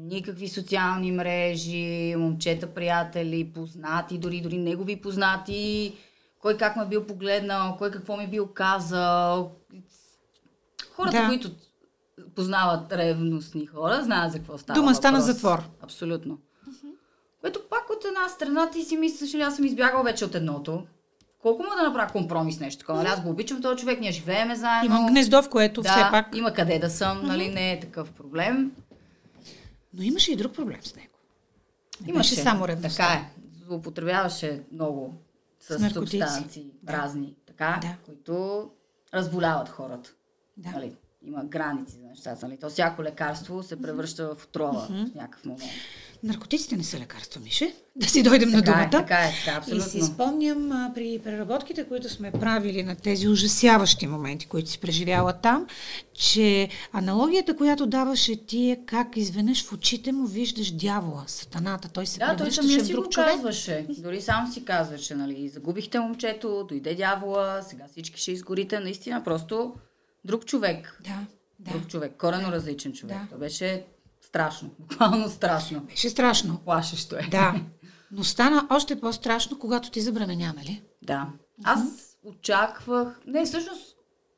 Никакви социални мрежи, момчета, приятели, познати, дори негови познати, кой как ме бил погледнал, кой какво ми бил казал. Хората, които познават ревностни хора, знаят за какво става Дума стана въпрос. затвор. Абсолютно. Което пак от една страна ти си мислиш, аз съм избягал вече от едното. Колко му да направя компромис нещо такова? Аз го обичам този човек, ние живееме заедно. Имам гнездо, в което все пак... има къде да съм, нали, не е такъв проблем. Но имаше и друг проблем с него. Имаше само ревността. Така е. Злоупотребяваше много с субстанции разни, които разболяват хората. Да. Нали, има граници за нещата. Нали? То всяко лекарство се превръща в отрова в някакъв момент. Наркотиците не са лекарства, Мише. Да си дойдем на думата. Така е, абсолютно. И си спомням при преработките, които сме правили на тези ужасяващи моменти, които си преживяла там, че аналогията, която даваше ти е как изведнъж в очите му виждаш дявола, сатаната. Той се превръщаше в друг човек. Казваше. Дори сам си казваше, нали, загубихте момчето, дойде дявола, сега всички ще изгорите. Наистина просто друг човек. Друг човек, коренно различен човек. Това беше страшно, буквално страшно. Беше страшно. Плашещо е. Да, но стана още по-страшно, когато ти забременя, нали? Да. Аз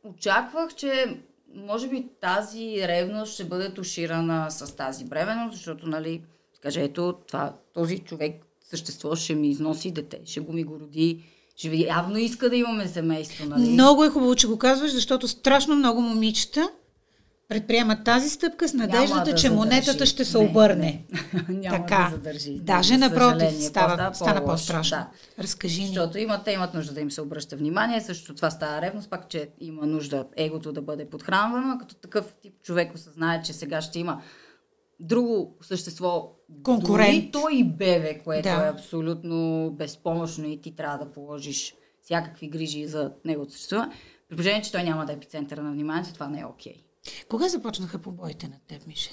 очаквах, че може би тази ревност ще бъде туширана с тази бременност, защото, нали, каже, ето, този човек същество ще ми износи дете, ще ми го роди, явно иска да имаме семейство, нали? Много е хубаво, че го казваш, защото страшно много момичета предприемат тази стъпка с надеждата, че монетата ще се обърне. Няма да задържи. Даже напротив, стана по-страшно. Да. Разкажи ни. Защото те имат нужда да им се обръща внимание, също това става ревност, пак, че има нужда егото да бъде подхранвано, като такъв тип човек осъзнае, че сега ще има друго същество, конкурент. Дори той и бебе, което е абсолютно безпомощно и ти трябва да положиш всякакви грижи за неговото същество. При положение, че той няма да е епицентъра на вниманието, това не е окей. Кога започнаха побоите на теб, Мише?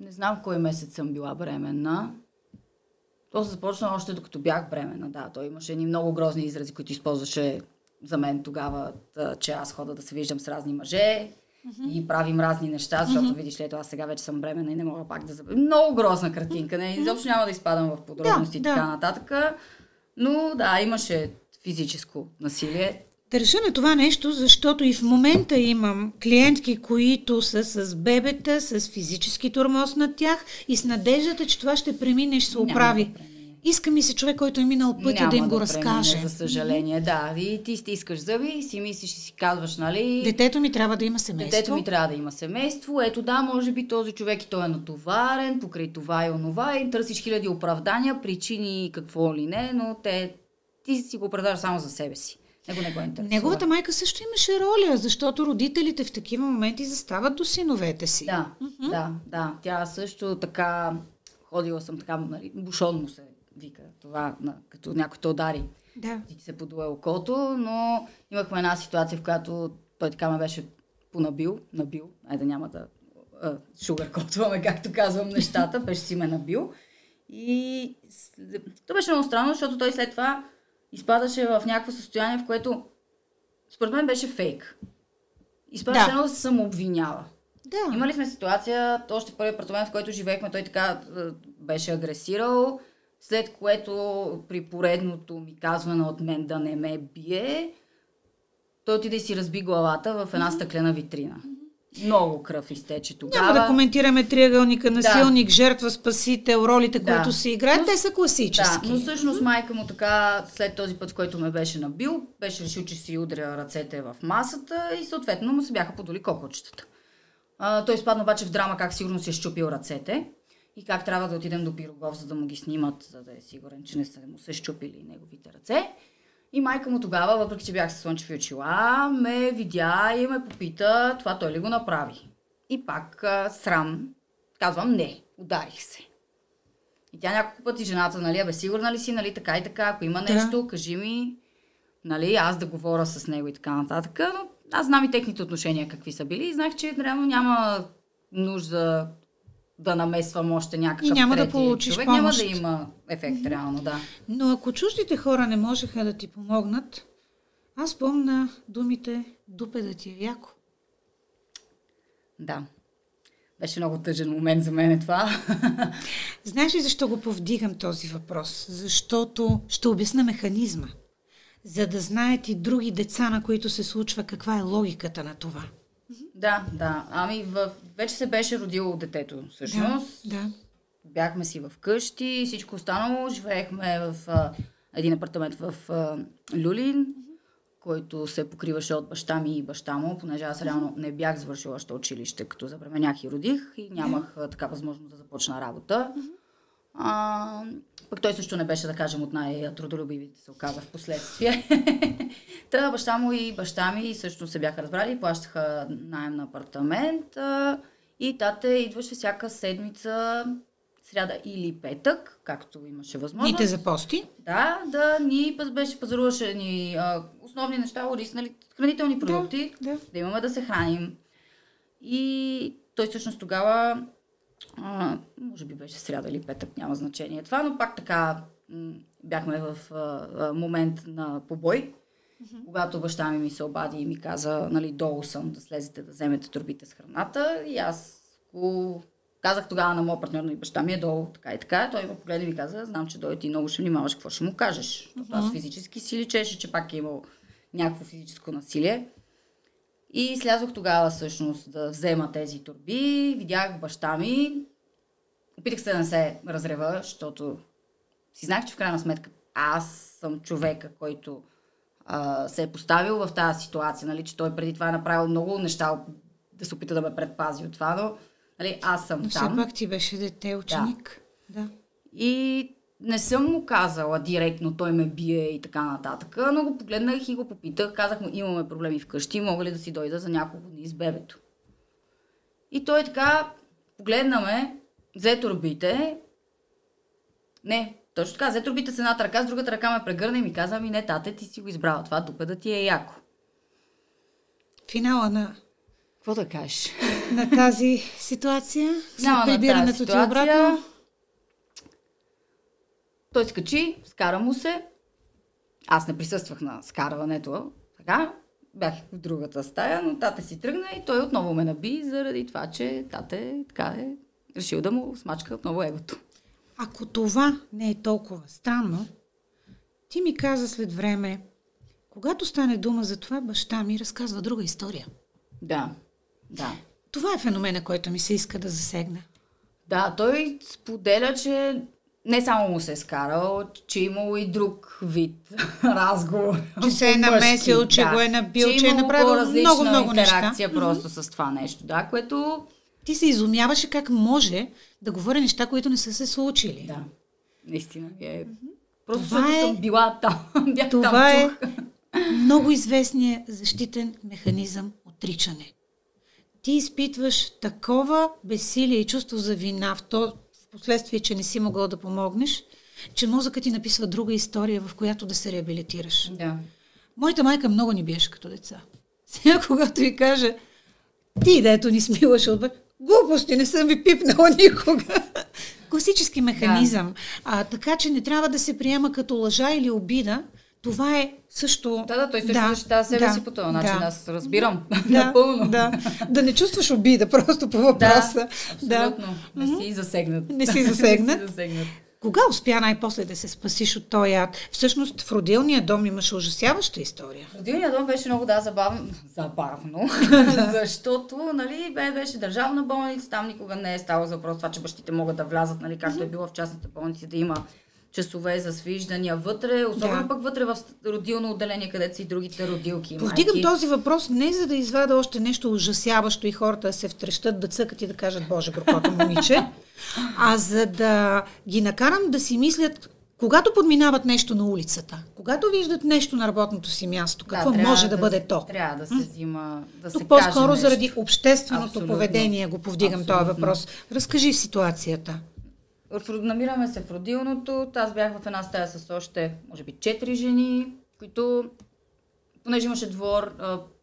Не знам в кой месец съм била бременна. То се започна още докато бях бременна. Да, той имаше едни много грозни изрази, които използваше за мен тогава, че аз хода да се виждам с разни мъже и правим разни неща, защото видиш ли, ето аз сега вече съм бременна и не мога пак да забравя. Много грозна картинка, изобщо няма да изпадам в подробности и така нататък. Но да, имаше физическо насилие. Държа на това нещо, защото и в момента имам клиентки, които са с бебета, с физически тормоз над тях и с надеждата, че това ще премине и ще се оправи. Иска ми се човек, който е минал пътя, да им го разкаже. За съжаление, да. И ти стискаш зъби и си мислиш и си казваш, нали... Детето ми трябва да има семейство. Ето да, може би този човек и той е натоварен, покрай това и онова и търсиш хиляди оправдания, причини, какво ли не, но ти си го оправдаваш само за себе си. Неговата майка също имаше роля, защото родителите в такива моменти застават до синовете си. Да. Тя също така, ходила съм така, нали, бушонно се вика това, като някой те удари. Да. И ти се подуе окото, но имахме една ситуация, в която той така ме беше понабил, айде няма да шугъркотваме, както казвам нещата, беше си ме набил. И то беше много странно, защото той след това изпадаше в някакво състояние, в което според мен беше фейк. Изпадаше едно да се самообвинява. Да. Имали сме ситуация, още в първи апартамент, в който живеехме, той така беше агресирал, след което при поредното ми казване от мен да не ме бие, той отиде и си разби главата в една стъклена витрина. Много кръв изтече тогава. Няма да коментираме триъгълника насилник, жертва, спасител, ролите, които се играят. Те са класически. Да, но всъщност майка му така, след този път, в който ме беше набил, беше решил, че си удря ръцете в масата и съответно му се бяха подоли кокочетата. Той изпадна обаче в драма как сигурно си е щупил ръцете и как трябва да отидем до Пирогов, за да му ги снимат, за да е сигурен, че не са му се щупили неговите ръце. И майка му тогава, въпреки че бях със слънчеви очила, ме видя и ме попита това той ли го направи. И пак срам, казвам не, ударих се. И тя няколко пъти жената, нали, бе сигурна ли си, нали, така и така, ако има нещо, кажи ми, нали, аз да говоря с него и така нататък. Но аз знам и техните отношения какви са били и знах, че реално няма нужда да намесвам още някакъв и няма трети да получиш човек. помощ. Няма да има ефект реално, да. Но ако чуждите хора не можеха да ти помогнат, аз помня думите "дупе да ти е яко". Да. Беше много тъжен момент за мен това. Знаеш ли защо го повдигам този въпрос? Защото ще обясна механизма, за да знаят и други деца, на които се случва, каква е логиката на това. Да. Ами вече се беше родило детето, всъщност. Да. Бяхме си в къщи и всичко останало. Живеехме в един апартамент в Люлин, който се покриваше от баща ми и баща му, понеже аз реално не бях завършила още училище, като забременях и родих и нямах така възможност да започна работа. Пък той също не беше, да кажем, от най-трудолюбивите, се оказа в последствие. Та баща му и баща ми също се бяха разбрали, плащаха наем на апартамент и тате идваше всяка седмица, сряда или петък, както имаше възможност. Дните за пости? Да ни беше пазаруваше ни основни неща, ориз, нали, хранителни продукти, да имаме да се храним. И той всъщност тогава може би беше сряда или петък, няма значение това, но пак така бяхме в момент на побой, когато баща ми се обади и ми каза, нали, долу съм да слезете да вземете торбите с храната и аз го казах тогава на моя партньор, и баща ми е долу, така и така. Той ме погледа и ми каза, знам, че дойде ти много ще внимаваш, какво ще му кажеш. Аз физически си личеше, че пак е имал някакво физическо насилие. И слязох тогава всъщност да взема тези торби, видях баща ми, опитах се да не се разрева, защото си знах, че в крайна сметка аз съм човека, който се е поставил в тази ситуация, нали, че той преди това е направил много неща да се опита да ме предпази от това, но нали, аз съм но там. Все пак ти беше дете, ученик. Да. И не съм му казала директно, той ме бие и така нататък, но го погледнах и го попитах, казах му, имаме проблеми вкъщи, мога ли да си дойда за няколко дни с бебето. И той така погледна ме, взе торбите, не, точно така, взе торбите с едната ръка, с другата ръка ме прегърна и ми каза, ами не, тате, ти си го избрала, това дупе да ти е яко. Финала на... Какво да кажеш? На тази ситуация, след прибирането ти обратно? Той скачи, скара му се. Аз не присъствах на скарването. Така, бях в другата стая, но тате си тръгна и той отново ме наби заради това, че тате така е решил да му смачка отново егото. Ако това не е толкова странно, ти ми каза след време, когато стане дума за това, баща ми разказва друга история. Да. Това е феномена, който ми се иска да засегна. Да, той споделя, че не само му се е скарал, че имало и друг вид разговор. Че се е намесил, че го е набил, че е направил много интеракция просто с това нещо. Да, което... Ти се изумяваше как може да говори неща, които не са се случили. Да, наистина. Просто защото съм била там. Това е много известният защитен механизъм отричане. Ти изпитваш такова безсилие и чувство за вина в последствие, че не си могъл да помогнеш, че мозъкът ти написва друга история, в която да се реабилитираш. Да. Моята майка много ни биеше като деца. Сега, когато й каже, ти, дето ни смиваш от глупости, не съм ви пипнала никога. Класически механизъм. Така че не трябва да се приема като лъжа или обида Това е също... Да, той също защитава себе си по този начин. Аз разбирам напълно. Да не чувстваш обида просто по въпроса. Абсолютно. Не си засегнат. Не си засегнат. Кога успя най-после да се спасиш от този яд? Всъщност в родилния дом имаше ужасяваща история. В родилния дом беше много забавно, защото беше държавна болница, там никога не е стало за въпрос това, че бащите могат да влязат, както е било в частната болница, да има часове за свиждания вътре, особено пък вътре в родилно отделение, където са и другите родилки. Повдигам този въпрос не за да извада още нещо ужасяващо и хората да се втрещат, да цъкат и да кажат, Боже, горкото момиче, а за да ги накарам да си мислят, когато подминават нещо на улицата, когато виждат нещо на работното си място, какво може да бъде то? Трябва да се взима, да се каже по-скоро нещо. Заради общественото поведение го повдигам този въпрос. Разкажи ситуацията. Намираме се в родилното. Аз бях в една стая с още, може би, 4 жени, които, понеже имаше двор,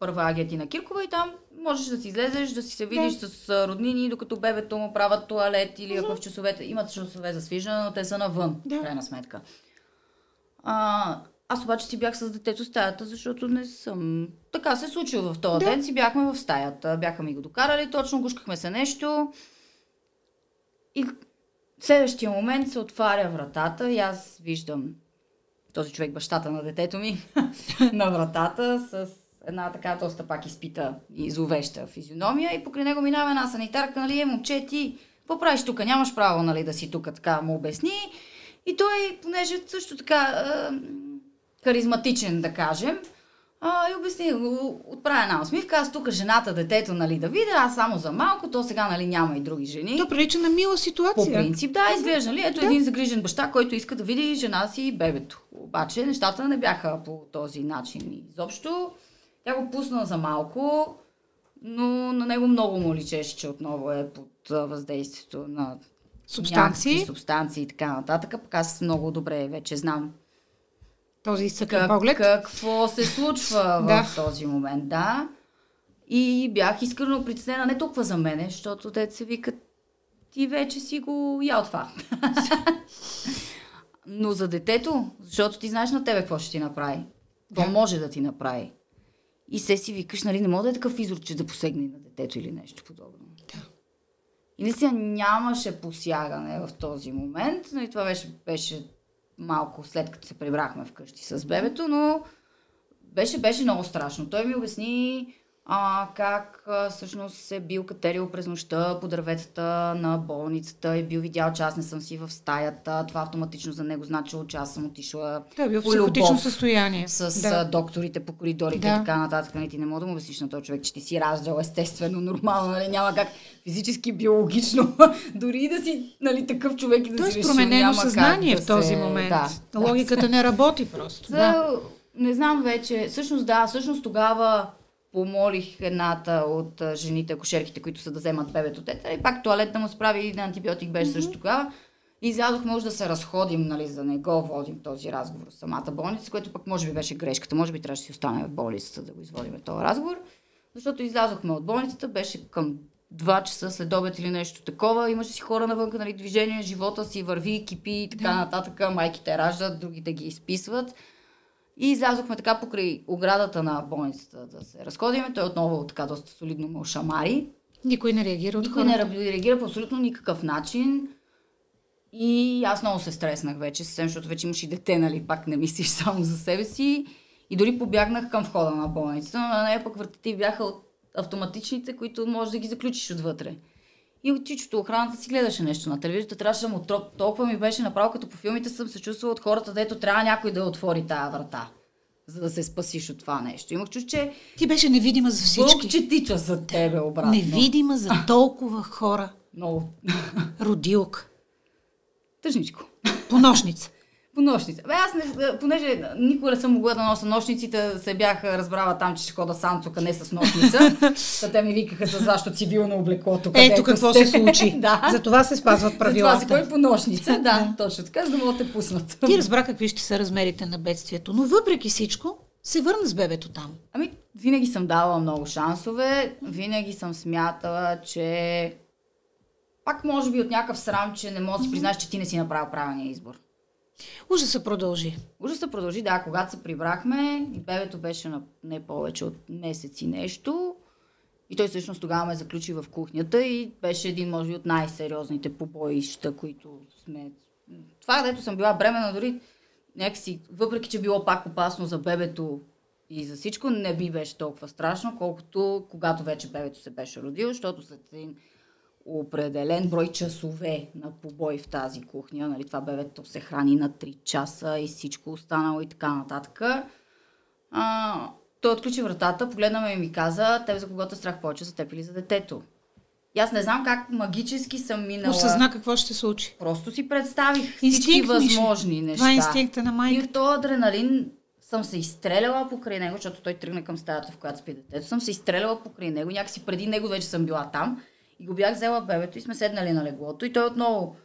първа Агиятина Киркова и там можеш да си излезеш, да си се видиш с роднини, докато бебето му правят туалет или ако в часовете. Имат часове за свиждане, но те са навън, в крайна сметка. Аз обаче си бях с детето в стаята, защото не съм... Така се случило в този ден, си бяхме в стаята. Бяха ми го докарали, точно гушкахме се нещо и в следващия момент се отваря вратата и аз виждам този човек, бащата на детето ми, на вратата с една така доста пак изпита и зловеща физиономия и покрай него минава една санитарка, момче, ти какво правиш тук? Нямаш право, да си тук, така му обясни. И той, понеже също така харизматичен, да кажем, и обясни, отправя една усмивка, аз тук жената, детето, да видя, аз само за малко, то сега, няма и други жени. То прилича на мила ситуация. По принцип, изглежда, ето един загрижен баща, който иска да види жена си и бебето. Обаче нещата не бяха по този начин изобщо. Тя го пусна за малко, но на него много му личеше, че отново е под въздействието на субстанции и така нататък. Пък аз много добре вече знам този изсъкан поглед. Какво се случва в този момент, И бях искрено притеснена не толкова за мене, защото те се викат, ти вече си го ял това. Но за детето, защото ти знаеш на тебе какво ще ти направи. Какво може да ти направи. И си викаш, не може да е такъв изрод, че да посегне на детето или нещо подобно. Да. И наистина нямаше посягане в този момент, но и това беше малко след като се прибрахме вкъщи с бебето, но беше много страшно. Той ми обясни как всъщност се бил катерил през нощта по дърветата на болницата и бил видял, че аз не съм си в стаята. Това автоматично за него значило, че аз съм отишла в психотично състояние с докторите по коридорите и така нататък. Ти не мога да му обясниш на този човек, че ти си раждал естествено, нормално, няма как физически, биологично, дори и да си такъв човек и да си решил, променено съзнание в този момент. Логиката не работи просто. Не знам вече. Всъщност тогава помолих едната от жените, акушерките, които са да вземат бебето тетера и пак туалет да му справи на антибиотик беше също тогава. И излязохме може да се разходим, за да не го водим този разговор в самата болница, което пък може би беше грешката. Може би трябваше да си останем в болницата да го изводим този разговор. Защото излязохме от болницата, беше към 2 часа след обед или нещо такова. Имаше си хора навънка, движение, живота си върви, кипи и така нататък. Майките раждат, другите ги изписват. И излязохме така покрай оградата на болницата да се разходиме. Той отново така доста солидно ме ошамари. Никой не реагира от хората. Никой не реагира по абсолютно никакъв начин. И аз много се стреснах вече, защото вече имаш и дете, пак не мислиш само за себе си. И дори побягнах към входа на болницата, но на нея пък вратите бяха от автоматичните, които можеш да ги заключиш отвътре. И от чичото охраната си гледаше нещо на телевизията, трябваше да му толкова ми беше направо, като по филмите съм се чувствала от хората, дето трябва някой да отвори тая врата, за да се спасиш от това нещо. Имах чувство, че ти беше невидима за всички. Бог че тича за тебе обратно. Невидима за толкова хора. Много. Родилка. Тъжничко. Понощница. Понощница. Понеже никога не съм могла да нося нощниците, се бях разбрала там, че ще хода санцука, не с нощница. Те ми викаха с вашето цивилно облекло. Ето какво се случи. За това се спазват правилата. За това си кой по нощница. Да, точно така, за да могат да те пуснат. Ти разбра какви ще са размерите на бедствието, но въпреки всичко се върна с бебето там. Винаги съм давала много шансове. Винаги съм смятала, че пак може би от някакъв срам, че не можеш да си признаеш, че ти не си направил правилния избор. Ужаса продължи. Ужаса продължи, да, когато се прибрахме и бебето беше на не повече от месец и нещо. И той всъщност тогава ме заключи в кухнята и беше един, може би, от най-сериозните побоища, които сме... Това, дето съм била бременна, дори някакси, въпреки че било пак опасно за бебето и за всичко, не би беше толкова страшно, колкото когато вече бебето се беше родило, защото след един определен брой часове на побой в тази кухня, нали, това бебето се храни на 3 часа и всичко останало и така нататък. Той отключи вратата, погледна ме и ми каза, тебе за кого те страх повече, за теб или за детето? И аз не знам как магически съм минала. Осъзна какво ще се случи. Просто си представих всички възможни неща. Това е инстинкта на майка. И в този адреналин съм се изстреляла покрай него, защото той тръгна към стаята, в която спи детето. Съм се изстреляла покрай него, някакси преди него вече съм била там. И го бях взела бебето и сме седнали на леглото. И той отново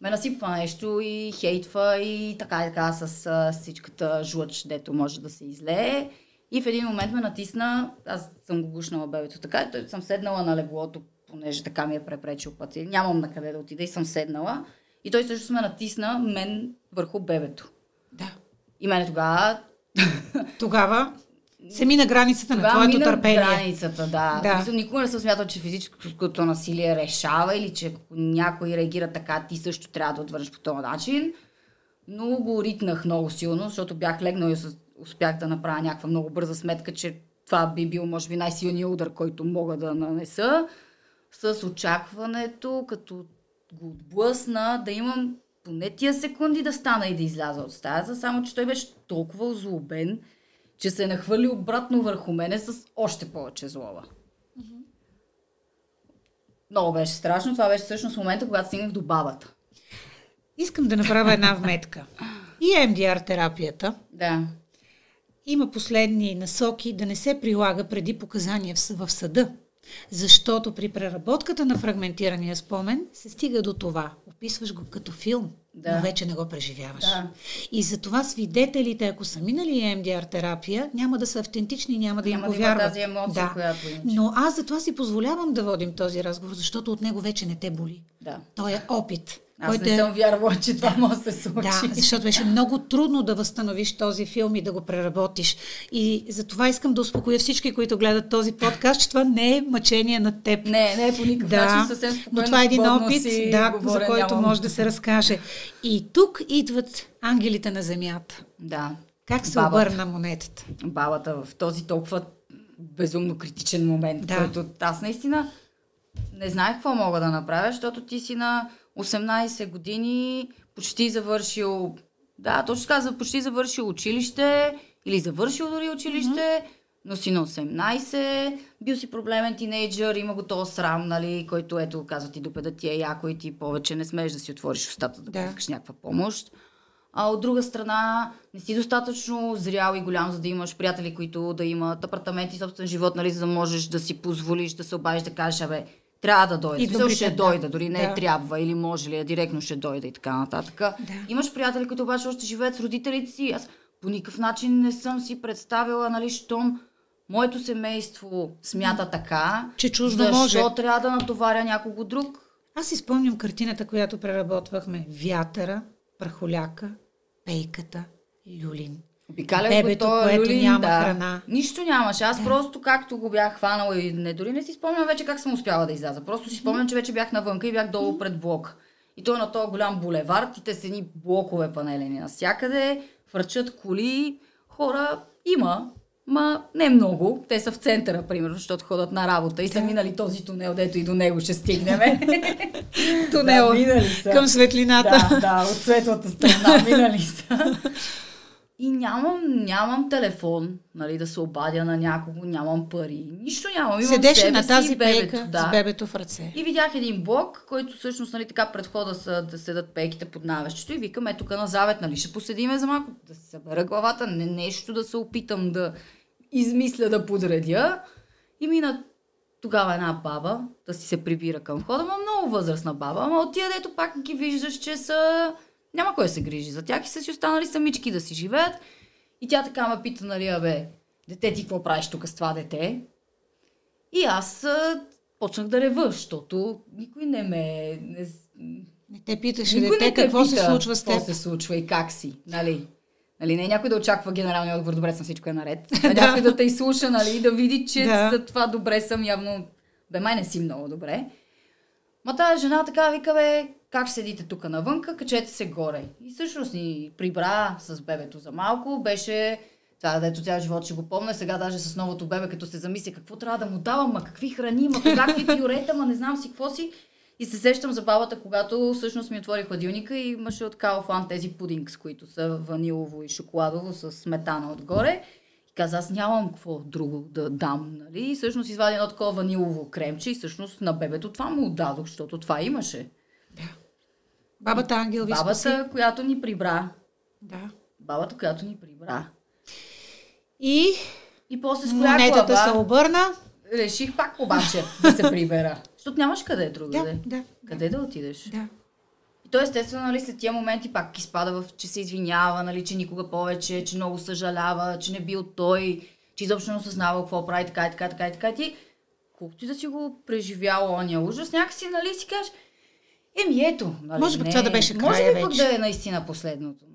ме насипва нещо и хейтва и така с всичката жлъч, дето може да се излее. И в един момент ме натисна, аз съм го гушнала бебето така, и съм седнала на леглото, понеже така ми е препречил път и нямам на къде да отида и съм седнала. И той също ме натисна мен върху бебето. Да. И мене тогава се мина границата на твоето търпение. Границата, да. Никога не съм смятала, че физическото насилие решава или че ако някой реагира така, ти също трябва да отвърнеш по този начин. Но го ритнах много силно, защото бях легнала и успях да направя някаква много бърза сметка, че това би бил, може би, най-силният удар, който мога да нанеса. С очакването, като го отблъсна, да имам поне тия секунди да стана и да изляза от стаята, само че той беше толкова озлобен, че се нахвърли обратно върху мене с още повече злоба. Много беше страшно. Това беше всъщност момента, когато стигнах до бабата. Искам да направя една вметка. И EMDR терапията има последни насоки да не се прилага преди показания в съда. Защото при преработката на фрагментирания спомен се стига до това. Описваш го като филм, но вече не го преживяваш. Да. И затова свидетелите, ако са минали EMDR терапия, няма да са автентични, няма да им повярват. Тази емоция, която имаш. Но аз затова си позволявам да водим този разговор, защото от него вече не те боли. Да. Той е опит. Аз не съм вярвала, че това може да се случи. Да, защото беше много трудно да възстановиш този филм и да го преработиш. И затова искам да успокоя всички, които гледат този подкаст, че това не е мъчение на теб. Не е по никакъв начин, съвсем спокойно. Но това е един опит, за който може да се разкаже. И тук идват ангелите на земята. Да. Как се обърна монетата? Бабата в този толкова безумно критичен момент, който аз наистина не знаех какво мога да направя, защото ти си на 18 години, почти завършил, точно каза, почти завършил училище или завършил дори училище, но си на 18, бил си проблемен тинейджър, има го този срам, нали, който ето казва ти допеда ти е яко и ти повече не смееш да си отвориш устата да поискаш някаква помощ. А от друга страна, не си достатъчно зрял и голям, за да имаш приятели, които да имат апартаменти, собствен живот, нали, за да можеш да си позволиш да се обадиш, да кажеш, трябва да дойде. Ще дойде, дори не трябва или може ли, директно ще дойде и така нататък. Да. Имаш приятели, които обаче още живеят с родителите си. Аз по никакъв начин не съм си представила, нали, щом моето семейство смята така, че чуждо защо трябва да натоваря някого друг? Аз си спомням картината, която преработвахме. Вятъра, прахоляка, пейката, люлин. Бебето, което люлин, няма храна. Нищо нямаше. Аз просто както го бях хванала и дори не си спомням вече как съм успяла да изляза. Просто си спомням, че вече бях навънка и бях долу пред блок. И той на този голям булевард и те са едни блокове панелени навсякъде, фърчат коли, хора има, ма не много. Те са в центъра, примерно, защото ходят на работа и са минали този тунел, дето и до него ще стигнем. Тунел към светлината. Да, от светлата страна минали са. И нямам телефон, нали, да се обадя на някого, нямам пари. Нищо нямам. Седеше на тази пейка с бебето в ръце. И видях един блок, който всъщност, нали, така пред хода са да седат пейките под навещето и викам, тук на завет, нали, ще поседиме за малко, да се събера главата, нещо да се опитам да измисля, да подредя. И мина тогава една баба да си се прибира към входа, много възрастна баба, ама от тия, дето пак ги виждаш, че са... Няма кой да се грижи за тях и са си останали самички да си живеят. И тя така ме пита, нали, дете ти какво правиш тук с това дете? И аз почнах да рева, защото никой Не те питаше Никой дете не те какво се пита случва с теб. Какво се случва и как си, нали? Нали, не някой да очаква генералния отговор, добре съм, всичко е наред. Някой да те изслуша, нали, да види, че за това добре съм, явно, май не си много добре. Ма тази жена така вика, бе, как ще седите тук навънка, качете се горе. И всъщност ни прибра с бебето за малко, беше това, дето цял живот ще го помня, сега даже с новото бебе, като се замисля какво трябва да му давам, ма какви храни, ма какви пюрета, ма не знам си какво си. И се сещам за бабата, когато всъщност ми отвори хладилника и имаше от Kaufland тези пудингс, които са ванилово и шоколадово с сметана отгоре. И каза, аз нямам какво друго да дам, нали? И всъщност извади едно такова ванилово кремче и всъщност на бебето това му отдадох, защото това имаше. Да. Бабата Ангел ви спаси. Бабата, която ни прибра. Да. Бабата, която ни прибра. И после с коя монетата глава се обърна. реших пак обаче да се прибера. Защото нямаш къде другаде. Да. Къде да отидеш? Да. И то естествено, нали, след тия моменти пак изпада че се извинява, нали, че никога повече, че много съжалява, че не бил той, че изобщо не осъзнава какво прави, така и ти. Колкото и да си го преживяла ония ужас, някакси, нали, си кажеш, ето, нали, може би това да беше края може би пък вече. да е наистина последното.